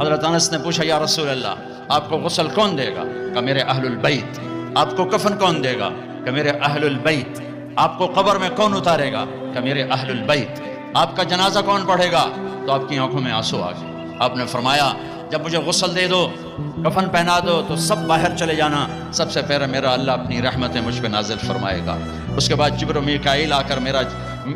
حضرت انس نے پوچھا یا رسول اللہ آپ کو غسل کون دے گا؟ کہ میرے اہل البیت۔ آپ کو کفن کون دے گا؟ کہ میرے اہل البیت۔ آپ کو قبر میں کون اتارے گا؟ کہ میرے اہل البیت۔ آپ کا جنازہ کون پڑھے گا؟ تو آپ کی آنکھوں میں آنسو آ گئے۔ آپ نے فرمایا جب مجھے غسل دے دو، کفن پہنا دو، تو سب باہر چلے جانا، سب سے پہلے میرا اللہ اپنی رحمتیں مجھ پہ نازل فرمائے گا۔ اس کے بعد جبر و میکائیل آ کر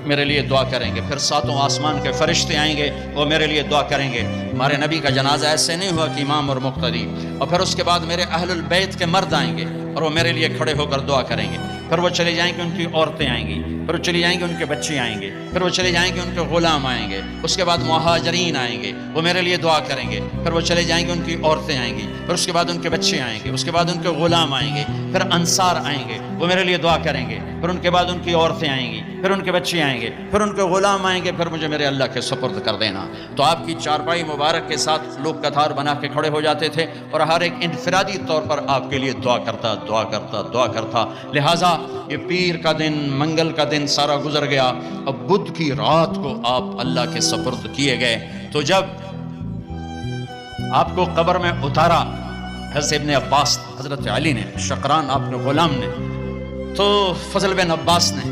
میرے لیے دعا کریں گے، پھر ساتوں آسمان کے فرشتے آئیں گے، وہ میرے لیے دعا کریں گے۔ ہمارے نبی کا جنازہ ایسے نہیں ہوا کہ امام اور مقتدی، اور پھر اس کے بعد میرے اہل البیت کے مرد آئیں گے اور وہ میرے لیے کھڑے ہو کر دعا کریں گے، پھر وہ چلے جائیں گے، ان کی عورتیں آئیں گی، پھر وہ چلی جائیں گے، ان کے بچے آئیں گے، پھر وہ چلے جائیں گے، ان کے غلام آئیں گے، اس کے بعد مہاجرین آئیں گے، وہ میرے لیے دعا کریں گے، پھر وہ چلے جائیں گے، ان کی عورتیں آئیں گی، پھر اس کے بعد ان کے بچے آئیں گے، اس کے بعد ان کے غلام آئیں گے، پھر انصار آئیں گے، وہ میرے لیے دعا کریں گے، پھر ان کے بعد ان کی عورتیں آئیں گی، پھر ان کے بچے آئیں گے، پھر ان کے غلام آئیں گے، پھر مجھے میرے اللہ کے سپرد کر دینا۔ تو آپ کی چارپائی مبارک کے ساتھ لوگ قطار بنا کے کھڑے ہو جاتے تھے اور ہر ایک انفرادی طور پر آپ کے لیے دعا کرتا دعا کرتا دعا کرتا۔ لہٰذا یہ پیر کا دن، منگل کا دن سارا گزر گیا، اب بدھ کی رات کو آپ اللہ کے سپرد کیے گئے۔ تو جب آپ کو قبر میں اتارا حضرت ابن عباس، حضرت علی نے، شقران آپ کے غلام نے، تو فضل بن عباس نے،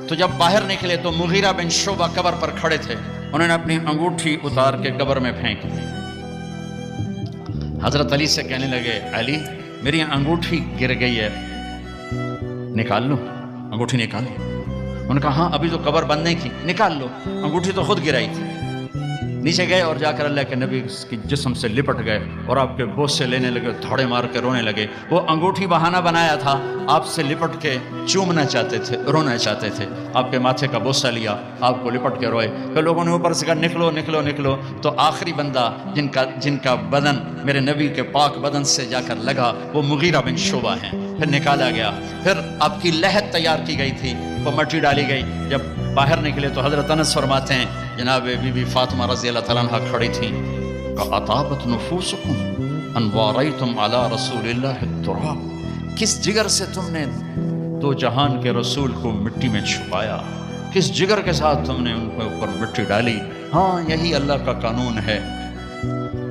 تو جب باہر نکلے تو مغیرہ بن شعبہ قبر پر کھڑے تھے، انہوں نے اپنی انگوٹھی اتار کے قبر میں پھینک دی۔ حضرت علی سے کہنے لگے علی میری انگوٹھی گر گئی ہے، نکال لو انگوٹھی، نکال لو۔ انہوں نے کہا ہاں ابھی تو قبر بند نہیں کی، نکال لو، انگوٹھی تو خود گرائی تھی۔ نیچے گئے اور جا کر اللہ کے نبی کی جسم سے لپٹ گئے اور آپ کے بوسے لینے لگے، دھاڑے مار کے رونے لگے۔ وہ انگوٹھی بہانہ بنایا تھا، آپ سے لپٹ کے چومنا چاہتے تھے، رونا چاہتے تھے، آپ کے ماتھے کا بوسہ لیا، آپ کو لپٹ کے روئے۔ پھر لوگوں نے اوپر سے کہا نکلو نکلو نکلو، تو آخری بندہ جن کا بدن میرے نبی کے پاک بدن سے جا کر لگا وہ مغیرہ بن شعبہ ہیں، پھر نکالا گیا، پھر آپ کی لحد تیار کی گئی تھی، وہ مٹی ڈالی گئی۔ جب باہر نکلے تو حضرت انس فرماتے ہیں جناب بی بی فاطمہ رضی اللہ تعالیٰ عنہ کھڑی تھیں، اطابت نفوسکم ان واریتم علی رسول اللہ التراب، کس جگر سے تم نے دو جہان کے رسول کو مٹی میں چھپایا، کس جگر کے ساتھ تم نے ان کے اوپر مٹی ڈالی۔ ہاں یہی اللہ کا قانون ہے